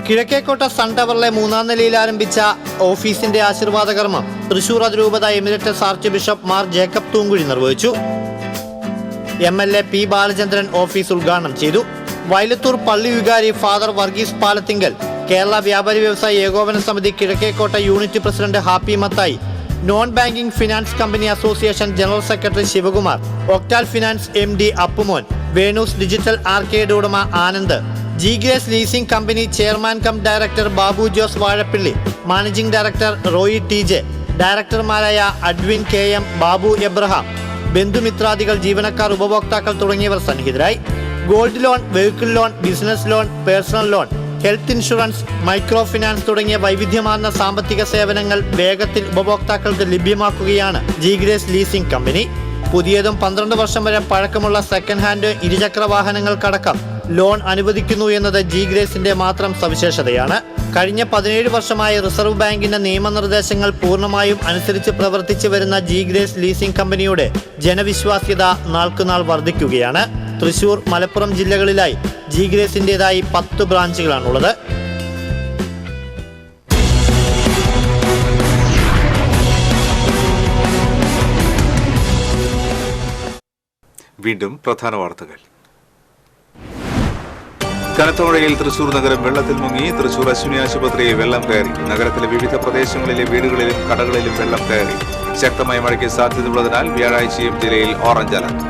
കിഴക്കേക്കോട്ട സൺ ടവറിലെ 3-ാം നിലയിൽ ആരംഭിച്ച ഓഫീസിന്റെ ആശീർവാദ കർമ്മം തൃശൂർ അതിരൂപത emeritus arch bishop Mar Jacob Thoomkuzhy നിർവഹിച്ചു. MLA P. ബാലചന്ദ്രൻ ഓഫീസ് ഉദ്ഘാടനം ചെയ്തു. വയലത്തൂർ പള്ളി വികാരി ഫാദർ വർഗീസ് പാലത്തിങ്കൽ, കേരള വ്യാപാരി വ്യവസായ ഏകോപന സമിതി Kizhakkekotta unit president Happy Mathai, non banking finance company association general secretary Sivakumar, Octal finance MD Appumon, Venus digital arcade ഉടമ Anand, G Grace leasing company chairman cum director Babu Jose Vazhappilly, managing director Roy TJ, ഡയറക്ടർമാരായ അഡ്വിൻ KM, ബാബു എബ്രഹാം, ബന്ധുമിത്രാദികൾ, ജീവനക്കാർ, ഉപഭോക്താക്കൾ തുടങ്ങിയവർ സന്നിഹിതരായി. Gold loan, vehicle loan, business loan, personal loan, health insurance, micro finance തുടങ്ങിയ വൈവിധ്യമാർന്ന സാമ്പത്തിക സേവനങ്ങൾ വേഗത്തിൽ ഉപഭോക്താക്കൾക്ക് ലഭ്യമാക്കുകയാണ് ജി ഗ്രേസ് ലീസിംഗ് കമ്പനി. പുതിയതും 12 വർഷം വരെ പഴക്കമുള്ള സെക്കൻഡ് ഹാൻഡ് ഇരുചക്ര വാഹനങ്ങൾക്കടക്കം ലോൺ അനുവദിക്കുന്നു എന്നത് ജി ഗ്രേസിന്റെ മാത്രം സവിശേഷതയാണ്. കഴിഞ്ഞ 17 വർഷമായി റിസർവ് ബാങ്കിന്റെ നിയമനിർദ്ദേശങ്ങൾ പൂർണ്ണമായും അനുസരിച്ച് പ്രവർത്തിച്ചു വരുന്ന ജി ഗ്രേസ് ലീസിംഗ് കമ്പനിയുടെ ജനവിശ്വാസ്യത നാൾക്കുനാൾ വർദ്ധിക്കുകയാണ്. തൃശൂർ, മലപ്പുറം ജില്ലകളിലായി ജി-ഗ്രേസിൻ്റെതായി 10 ബ്രാഞ്ചുകളാണുള്ളത്. വീണ്ടും പ്രധാന വാർത്തകൾ. കനത്ത മഴയിൽ തൃശൂർ നഗരം വെള്ളത്തിൽ മുങ്ങി. തൃശൂർ അശ്വിനി ആശുപത്രിയിൽ വെള്ളം കയറി. നഗരത്തിലെ വിവിധ പ്രദേശങ്ങളിലെ വീടുകളിലും കടകളിലും വെള്ളം കയറി. ശക്തമായ മഴയ്ക്ക് സാധ്യതയുള്ളതിനാൽ വ്യാഴാഴ്ചയും ജില്ലയിൽ ഓറഞ്ച് അലർട്ട്.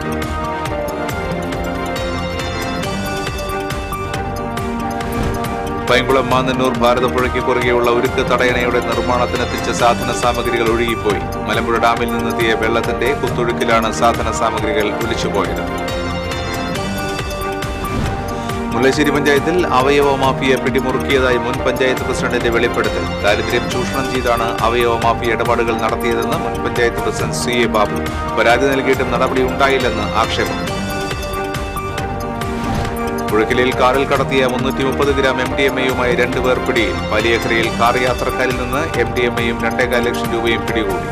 പൈങ്കുളം മാന്നന്നൂർ ഭാരതപ്പുഴയ്ക്ക് കുറുകെയുള്ള ഉരുക്ക് തടയണയുടെ നിർമ്മാണത്തിനെത്തിച്ച സാധന സാമഗ്രികൾ ഒഴുകിപ്പോയി. മലമ്പുഴ ഡാമിൽ നിന്നെത്തിയ വെള്ളത്തിന്റെ കുത്തൊഴുക്കിലാണ് സാധന സാമഗ്രികൾ ഒലിച്ചുപോയത്. മുല്ലശ്ശേരി പഞ്ചായത്തിൽ അവയവ മാഫിയ പിടിമുറുക്കിയതായി മുൻ പഞ്ചായത്ത് പ്രസിഡന്റിന്റെ വെളിപ്പെടുത്തൽ. ദാരിദ്ര്യം ചൂഷണം ചെയ്താണ് അവയവ മാഫിയ ഇടപാടുകൾ നടത്തിയതെന്ന് മുൻ പഞ്ചായത്ത് പ്രസിഡന്റ് CA ബാബു. പരാതി നൽകിയിട്ടും നടപടി ഉണ്ടായില്ലെന്ന് ആക്ഷേപം. പുഴക്കിലയിൽ കാറിൽ കടത്തിയ 330 ഗ്രാം MDMA-യുമായി 2 പേർ പിടിയിൽ. വലിയക്കരയിൽ കാർ യാത്രക്കാരിൽ നിന്ന് MDMA-യും 2.25 ലക്ഷം രൂപയും പിടികൂടി.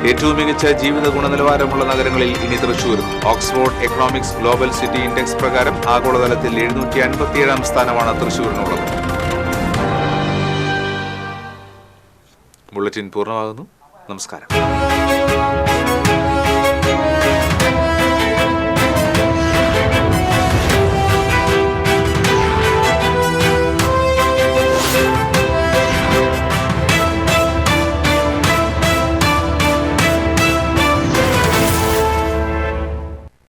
ഏറ്റവും മികച്ച ജീവിത ഗുണനിലവാരമുള്ള നഗരങ്ങളിൽ ഇനി തൃശൂരും. Oxford Economics global city index പ്രകാരം ആഗോളതലത്തിൽ 757-ാം സ്ഥാനമാണ് തൃശൂരിനുള്ളത്. ബുള്ളറ്റിൻ പൂർണ്ണമാകുന്നു. നമസ്കാരം.